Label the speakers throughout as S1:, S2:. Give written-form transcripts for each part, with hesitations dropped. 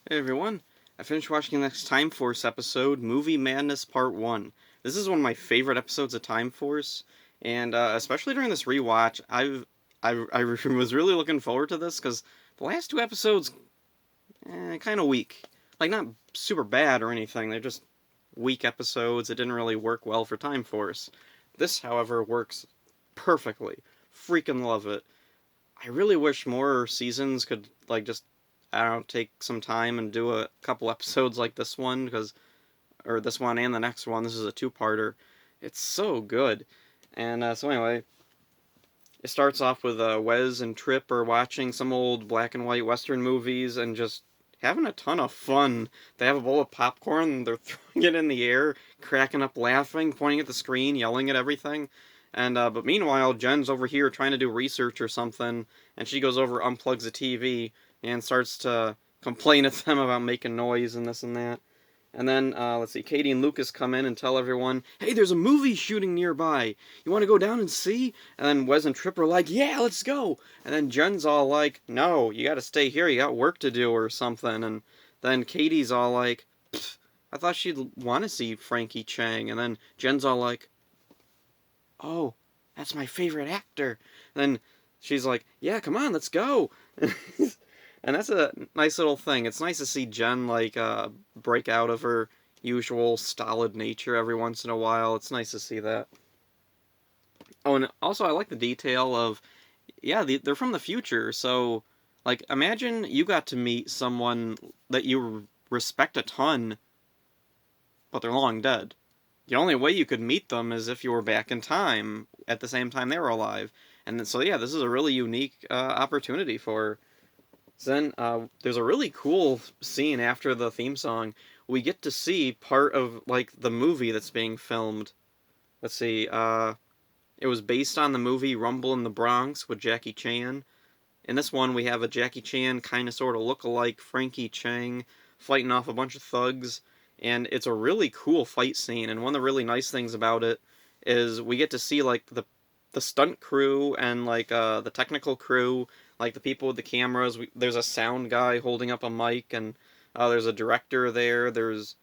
S1: Hey everyone, I finished watching the next Time Force episode, Movie Madness Part 1. This is one of my favorite episodes of Time Force, and especially during this rewatch, I was really looking forward to this because the last two episodes, kind of weak. Like, not super bad or anything, they're just weak episodes. It didn't really work well for Time Force. This, however, works perfectly. Freaking love it. I really wish more seasons could just I don't know, take some time and do a couple episodes like this one or this one and the next one. This is a two-parter. It's so good. And so anyway, it starts off with Wes and Trip are watching some old black and white Western movies and just having a ton of fun. They have a bowl of popcorn, and they're throwing it in the air, cracking up laughing, pointing at the screen, yelling at everything. And but meanwhile, Jen's over here trying to do research or something, and she goes over, unplugs the TV, and starts to complain at them about making noise and this and that. And then, let's see, Katie and Lucas come in and tell everyone, hey, there's a movie shooting nearby. You want to go down and see? And then Wes and Trip are like, yeah, let's go. And then Jen's all like, no, you got to stay here. You got work to do or something. And then Katie's all like, I thought she'd want to see Frankie Chang. And then Jen's all like, oh, that's my favorite actor. And then she's like, yeah, come on, let's go. And that's a nice little thing. It's nice to see Jen break out of her usual stolid nature every once in a while. It's nice to see that. Oh, and also I like the detail of, yeah, they're from the future. So, like, imagine you got to meet someone that you respect a ton, but they're long dead. The only way you could meet them is if you were back in time at the same time they were alive. And so, yeah, this is a really unique opportunity for her. So then there's a really cool scene after the theme song. We get to see part of like the movie that's being filmed. Let's see. It was based on the movie Rumble in the Bronx with Jackie Chan. In this one, we have a Jackie Chan kind of sort of look-alike Frankie Chang fighting off a bunch of thugs, and it's a really cool fight scene. And one of the really nice things about it is we get to see like the stunt crew and the technical crew, like the people with the cameras. There's a sound guy holding up a mic, and there's a director there. There's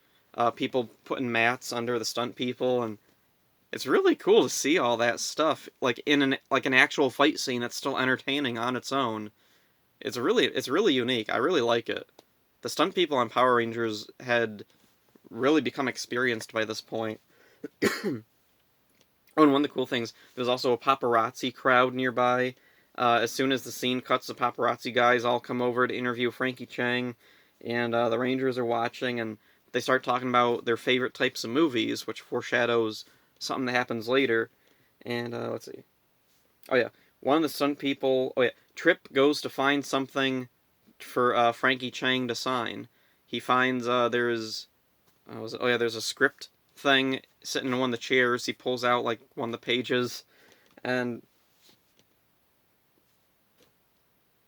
S1: people putting mats under the stunt people, and it's really cool to see all that stuff like in an actual fight scene that's still entertaining on its own. It's really unique. I really like it. The stunt people on Power Rangers had really become experienced by this point. Oh, and one of the cool things, there's also a paparazzi crowd nearby. As soon as the scene cuts, the paparazzi guys all come over to interview Frankie Chang, and the Rangers are watching, and they start talking about their favorite types of movies, which foreshadows something that happens later. And let's see. Oh yeah, one of the stunt people. Oh yeah, Trip goes to find something for Frankie Chang to sign. He finds oh yeah, there's a script thing sitting in one of the chairs. He pulls out like one of the pages, and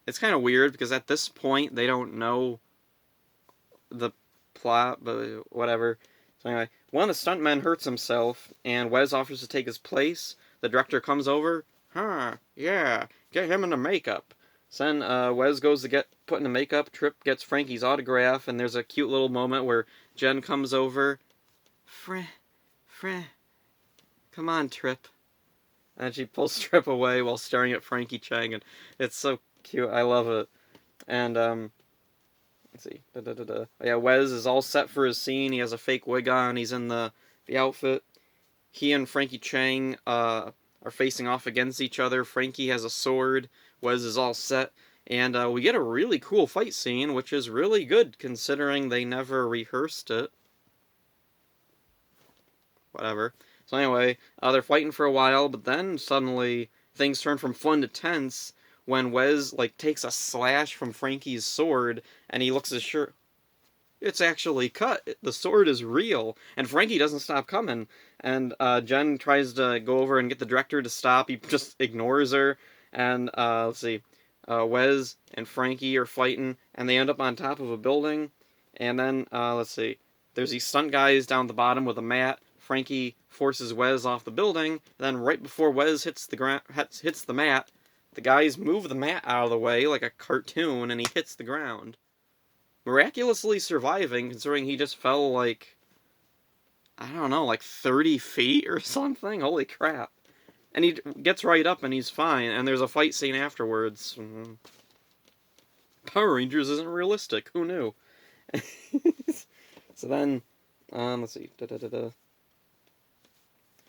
S1: it's kind of weird because at this point they don't know the plot, but whatever. So anyway, one of the stuntmen hurts himself, and Wes offers to take his place. The director comes over. Yeah, get him into makeup. So then Wes goes to get put into makeup. Trip gets Frankie's autograph, and there's a cute little moment where Jen comes over. Fran, come on, Trip. And she pulls Trip away while staring at Frankie Chang, and it's so cute. I love it. And let's see. Yeah, Wes is all set for his scene. He has a fake wig on. He's in the outfit. He and Frankie Chang are facing off against each other. Frankie has a sword. Wes is all set. And we get a really cool fight scene, which is really good considering they never rehearsed it. Whatever. So anyway, they're fighting for a while, but then suddenly things turn from fun to tense when Wes takes a slash from Frankie's sword, and he looks at his shirt. It's actually cut. The sword is real, and Frankie doesn't stop coming. And Jen tries to go over and get the director to stop. He just ignores her. And let's see, Wes and Frankie are fighting, and they end up on top of a building. And then let's see, there's these stunt guys down the bottom with a mat. Frankie forces Wes off the building. Then right before Wes hits the mat, the guys move the mat out of the way like a cartoon, and he hits the ground. miraculously surviving, considering he just fell, like, I don't know, like 30 feet or something? Holy crap. And he gets right up and he's fine, and there's a fight scene afterwards. Power Rangers isn't realistic, who knew? So then, let's see.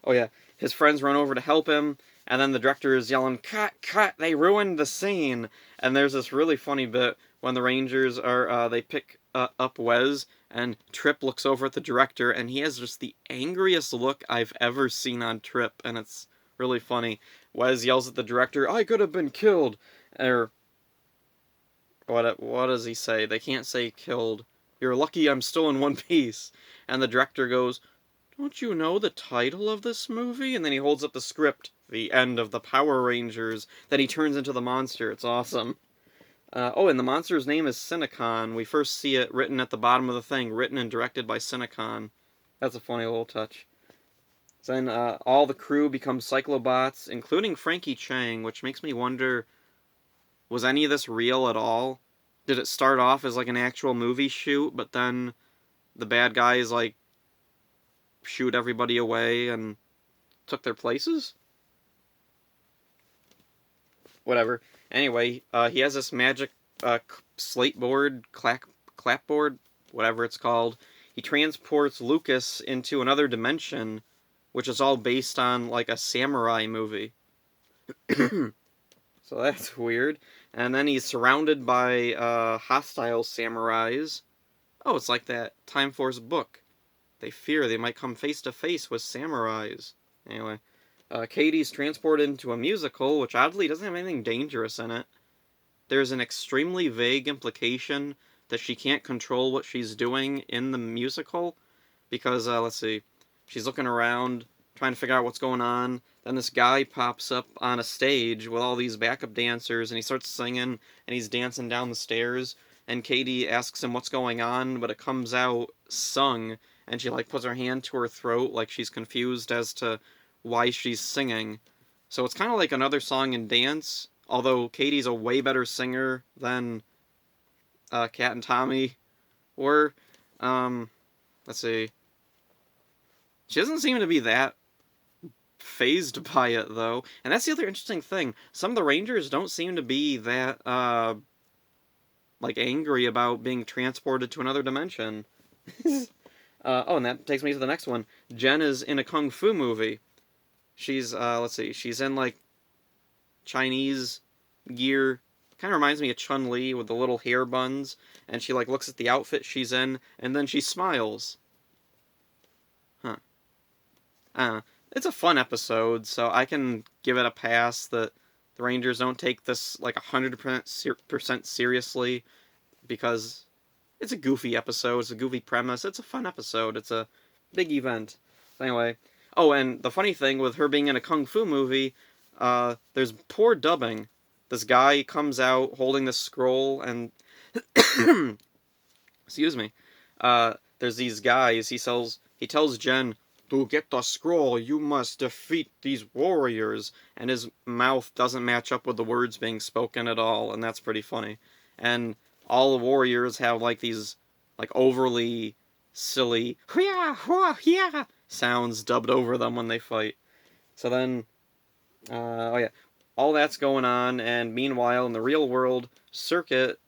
S1: Oh yeah, his friends run over to help him, and then the director is yelling, "Cut! Cut! They ruined the scene!" And there's this really funny bit when the Rangers are, they pick up Wes, and Trip looks over at the director, and he has just the angriest look I've ever seen on Trip, and it's really funny. Wes yells at the director, "I could have been killed!" Or, what does he say? They can't say killed. "You're lucky I'm still in one piece." And the director goes, "Don't you know the title of this movie?" And then he holds up the script, "The End of the Power Rangers." Then he turns into the monster. It's awesome. And the monster's name is Cinecon. We first see it written at the bottom of the thing, written and directed by Cinecon. That's a funny little touch. Then all the crew become Cyclobots, including Frankie Chang, which makes me wonder, was any of this real at all? Did it start off as like an actual movie shoot, but then the bad guys like shoot everybody away and took their places? Whatever. Anyway, he has this magic slate board, clapboard, whatever it's called. He transports Lucas into another dimension, which is all based on like a samurai movie. So that's weird. And then he's surrounded by hostile samurais. Oh, it's like that Time Force book. They fear they might come face to face with samurais. Anyway, Katie's transported into a musical, which oddly doesn't have anything dangerous in it. There's an extremely vague implication that she can't control what she's doing in the musical, because, let's see, she's looking around, trying to figure out what's going on. Then this guy pops up on a stage with all these backup dancers, and he starts singing, and he's dancing down the stairs, and Katie asks him what's going on, but it comes out sung, and she, like, puts her hand to her throat, like she's confused as to why she's singing. So it's kind of like another song and dance, although Katie's a way better singer than Kat and Tommy were. Let's see. She doesn't seem to be that phased by it, though. And that's the other interesting thing. Some of the Rangers don't seem to be that, like, angry about being transported to another dimension. And that takes me to the next one. Jen is in a kung fu movie. She's, let's see, she's in, like, Chinese gear. Kind of reminds me of Chun-Li with the little hair buns. And she, like, looks at the outfit she's in, and then she smiles. Huh. It's a fun episode, so I can give it a pass that the Rangers don't take this, like, 100% seriously, because it's a goofy episode, it's a goofy premise, it's a fun episode, it's a big event. So anyway, and the funny thing with her being in a kung fu movie, there's poor dubbing. This guy comes out holding this scroll, and excuse me, there's these guys, he tells Jen, "To get the scroll, you must defeat these warriors," and his mouth doesn't match up with the words being spoken at all, and that's pretty funny. And all the warriors have, like, these, like, overly silly "hua-hua-hia" sounds dubbed over them when they fight. So then, all that's going on, and meanwhile, in the real world, Circuit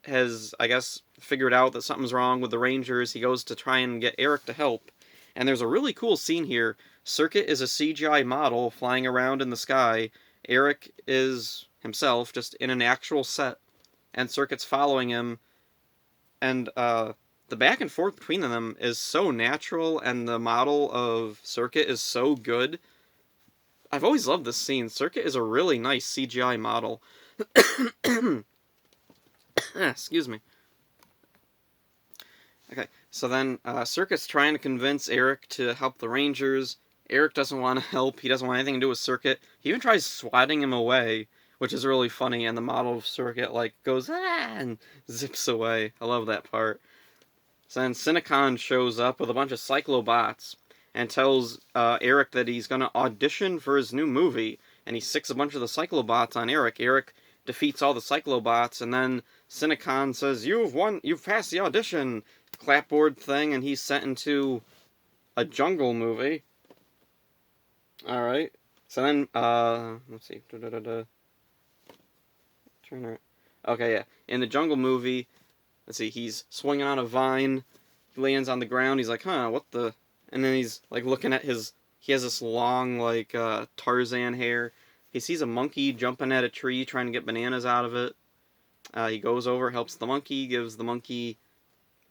S1: has, I guess, figured out that something's wrong with the Rangers. He goes to try and get Eric to help. And there's a really cool scene here. Circuit is a CGI model flying around in the sky. Eric is himself just in an actual set. And Circuit's following him. And the back and forth between them is so natural, and the model of Circuit is so good. I've always loved this scene. Circuit is a really nice CGI model. Excuse me. Okay, so then Circuit's trying to convince Eric to help the Rangers. Eric doesn't want to help. He doesn't want anything to do with Circuit. He even tries swatting him away, which is really funny, and the model of Circuit, like, goes, and zips away. I love that part. So then Cinecon shows up with a bunch of Cyclobots and tells Eric that he's going to audition for his new movie, and he sticks a bunch of the Cyclobots on Eric. Eric defeats all the Cyclobots, and then Cinecon says, you've passed the audition, clapboard thing, and he's sent into a jungle movie. Alright. So then, let's see. Turner. Okay, yeah. In the jungle movie, let's see, he's swinging on a vine, he lands on the ground, he's like, huh, what the... And then he's, like, looking at his... He has this long, like, Tarzan hair. He sees a monkey jumping at a tree, trying to get bananas out of it. He goes over, helps the monkey, gives the monkey...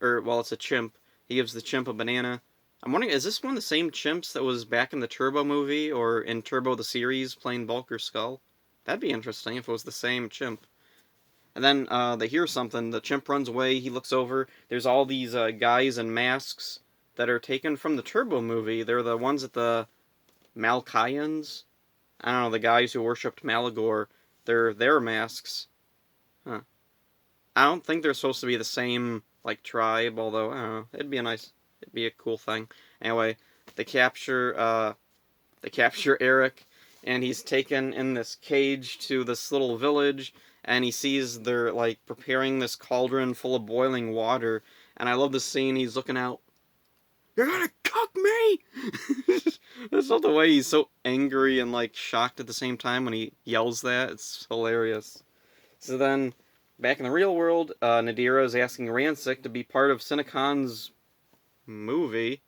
S1: well, it's a chimp. He gives the chimp a banana. I'm wondering, is this one of the same chimps that was back in the Turbo movie, or in Turbo the series, playing Bulk or Skull? That'd be interesting if it was the same chimp. And then they hear something. The chimp runs away. He looks over. There's all these guys in masks that are taken from the Turbo movie. They're the ones at the Malkayans. I don't know, the guys who worshipped Malagor. They're their masks. Huh. I don't think they're supposed to be the same, like, tribe, although, I don't know. It'd be a cool thing. Anyway, they capture Eric, and he's taken in this cage to this little village, and he sees they're, like, preparing this cauldron full of boiling water, and I love the scene. He's looking out. You're gonna cook me! That's not the way he's so angry and, like, shocked at the same time when he yells that. It's hilarious. So then, back in the real world, Nadira is asking Rancic to be part of Cinecon's movie.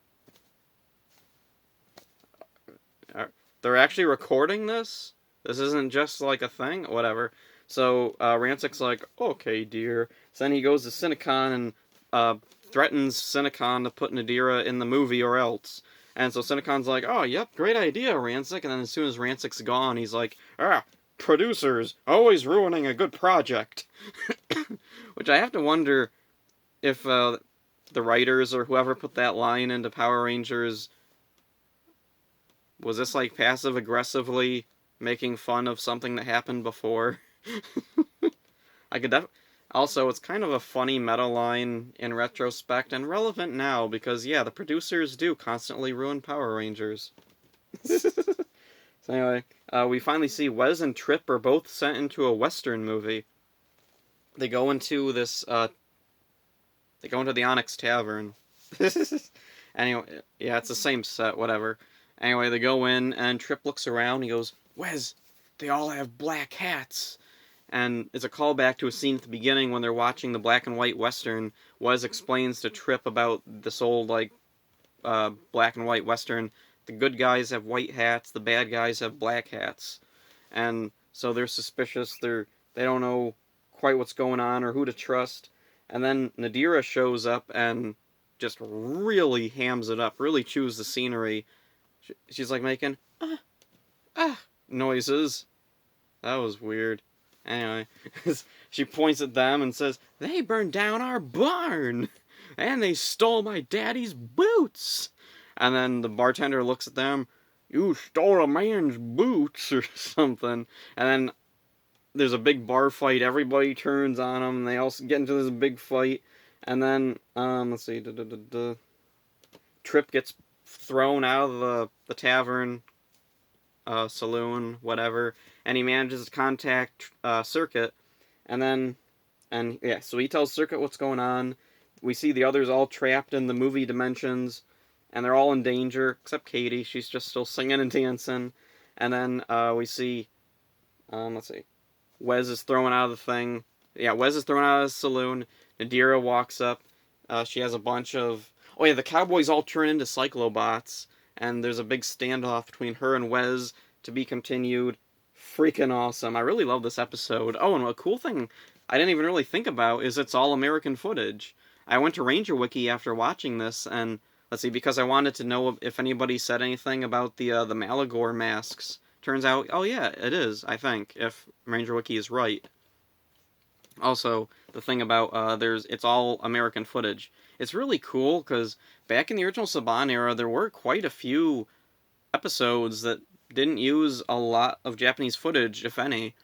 S1: They're actually recording this? This isn't just, like, a thing? Whatever. So, Rancic's like, okay, dear. So then he goes to Cinecon and, threatens Cinecon to put Nadira in the movie or else. And so Cinecon's like, oh, yep, great idea, Rancic. And then as soon as Rancic's gone, he's like, producers, always ruining a good project. Which I have to wonder if, the writers or whoever put that line into Power Rangers, was this, like, passive-aggressively making fun of something that happened before? I could Also, it's kind of a funny meta line in retrospect, and relevant now, because, yeah, the producers do constantly ruin Power Rangers. So anyway, we finally see Wes and Trip are both sent into a Western movie. They go into this, they go into the Onyx Tavern. Anyway, yeah, it's the same set, whatever. Anyway, they go in, and Trip looks around, he goes, Wes, they all have black hats. And it's a callback to a scene at the beginning when they're watching the black and white Western. Wes explains to Trip about this old, like, black and white Western. The good guys have white hats, the bad guys have black hats. And so they're suspicious, they don't know quite what's going on or who to trust. And then Nadira shows up and just really hams it up, really chews the scenery. She's like making, noises. That was weird. Anyway, she points at them and says, they burned down our barn! And they stole my daddy's boots! And then the bartender looks at them, you stole a man's boots, or something. And then there's a big bar fight, everybody turns on them, and they all get into this big fight. And then, let's see, Trip gets thrown out of the tavern, saloon, whatever, and he manages to contact Circuit, so he tells Circuit what's going on. We see the others all trapped in the movie dimensions, and they're all in danger, except Katie. She's just still singing and dancing. And then we see, let's see, Wes is thrown out of the thing. Yeah, Wes is thrown out of the saloon. Nadira walks up. She has a bunch of... Oh yeah, the cowboys all turn into Cyclobots, and there's a big standoff between her and Wes, to be continued. Freaking awesome. I really love this episode. Oh, and a cool thing I didn't even really think about is it's all American footage. I went to Ranger Wiki after watching this, and let's see, because I wanted to know if anybody said anything about the Malagor masks. Turns out, oh yeah, it is, I think, if Ranger Wiki is right. Also, the thing about, it's all American footage. It's really cool, because back in the original Saban era, there were quite a few episodes that didn't use a lot of Japanese footage, if any.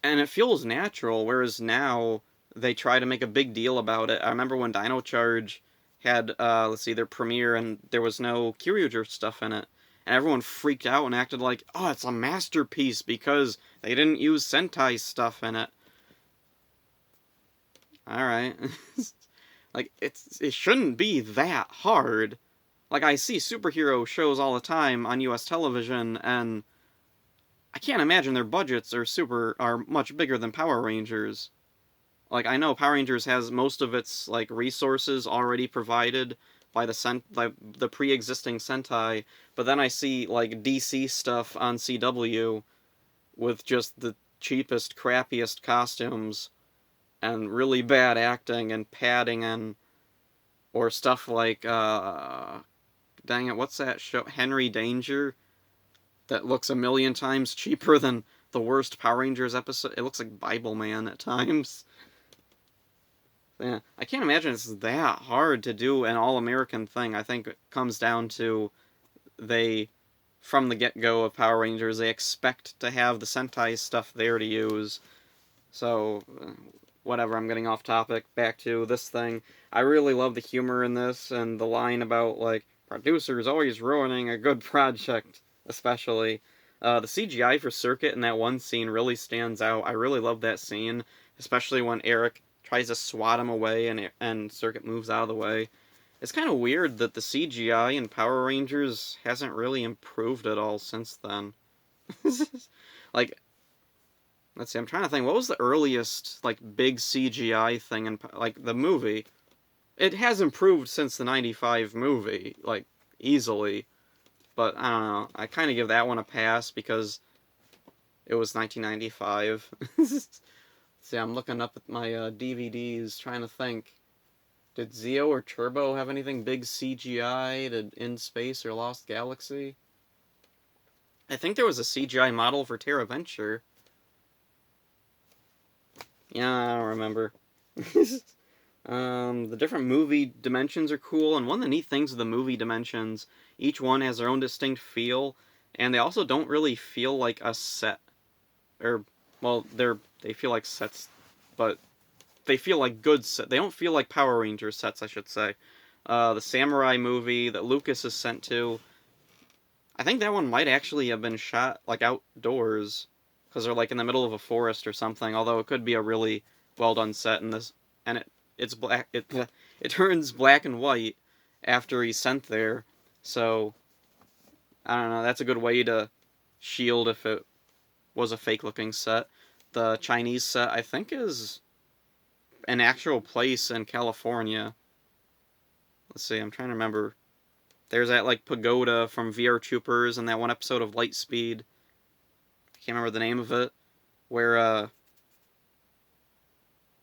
S1: And it feels natural, whereas now they try to make a big deal about it. I remember when Dino Charge had, their premiere, and there was no Kyoryuger stuff in it. and everyone freaked out and acted like, oh, it's a masterpiece because they didn't use Sentai stuff in it. Alright. Like, it shouldn't be that hard. Like, I see superhero shows all the time on US television, and I can't imagine their budgets are much bigger than Power Rangers. Like, I know Power Rangers has most of its like resources already provided by the pre-existing Sentai, but then I see like DC stuff on CW with just the cheapest, crappiest costumes and really bad acting and padding and or stuff like dang it, what's that show? Henry Danger, that looks a million times cheaper than the worst Power Rangers episode. It looks like Bible Man at times. Yeah, I can't imagine it's that hard to do an all-American thing. I think it comes down to they, from the get-go of Power Rangers, they expect to have the Sentai stuff there to use. So, whatever, I'm getting off topic. Back to this thing. I really love the humor in this, and the line about, like, producers always ruining a good project, especially. The CGI for Circuit in that one scene really stands out. I really love that scene, especially when Eric tries to swat him away and Circuit moves out of the way. It's kind of weird that the CGI in Power Rangers hasn't really improved at all since then. Like, let's see, I'm trying to think, what was the earliest, like, big CGI thing in, like, the movie? It has improved since the 95 movie, like, easily. But, I don't know, I kind of give that one a pass because it was 1995. See, I'm looking up at my DVDs, trying to think. Did Zeo or Turbo have anything big CGI? Did In Space or Lost Galaxy? I think there was a CGI model for Terra Venture. Yeah, I don't remember. The different movie dimensions are cool, and one of the neat things of the movie dimensions, each one has their own distinct feel, and they also don't really feel like a set. Or, well, they feel like sets, but they feel like good sets. They don't feel like Power Rangers sets, I should say. The Samurai movie that Lucas is sent to, I think that one might actually have been shot, like, outdoors, because they're, like, in the middle of a forest or something, although it could be a really well-done set in this, and it's black, it turns black and white after he's sent there, so, I don't know, that's a good way to shield if it was a fake-looking set. The Chinese set, I think, is an actual place in California. Let's see, I'm trying to remember. There's that, like, pagoda from VR Troopers and that one episode of Lightspeed. I can't remember the name of it. Where,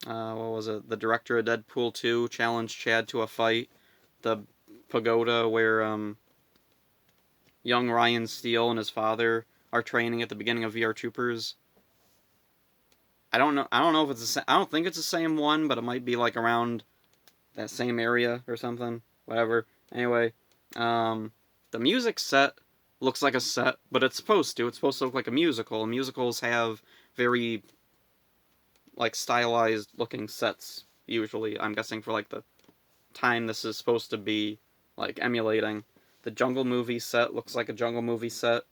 S1: what was it? The director of Deadpool 2 challenged Chad to a fight. The pagoda where, young Ryan Steele and his father are training at the beginning of VR Troopers. I don't know if it's I don't think it's the same one, but it might be, like, around that same area or something. Whatever. Anyway, the music set looks like a set, but it's supposed to. It's supposed to look like a musical. Musicals have very, like, stylized looking sets, usually. I'm guessing for, like, the time this is supposed to be, like, emulating. The Jungle Movie set looks like a Jungle Movie set.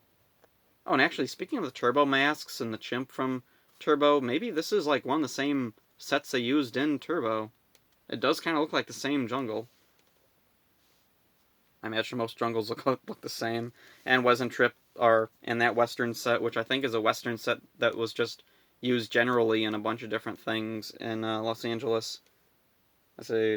S1: Oh, and actually, speaking of the Turbo masks and the chimp from Turbo, maybe this is, like, one of the same sets they used in Turbo. It does kind of look like the same jungle. I imagine most jungles look the same. And Wes and Trip are in that Western set, which I think is a Western set that was just used generally in a bunch of different things in Los Angeles. Let's see.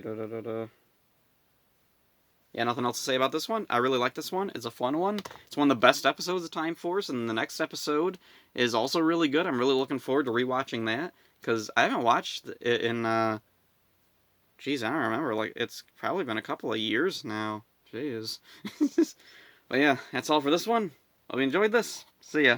S1: Yeah, nothing else to say about this one. I really like this one. It's a fun one. It's one of the best episodes of Time Force, and the next episode is also really good. I'm really looking forward to rewatching that, because I haven't watched it in, geez, I don't remember. Like, it's probably been a couple of years now. Jeez. But yeah, that's all for this one. Hope you enjoyed this. See ya.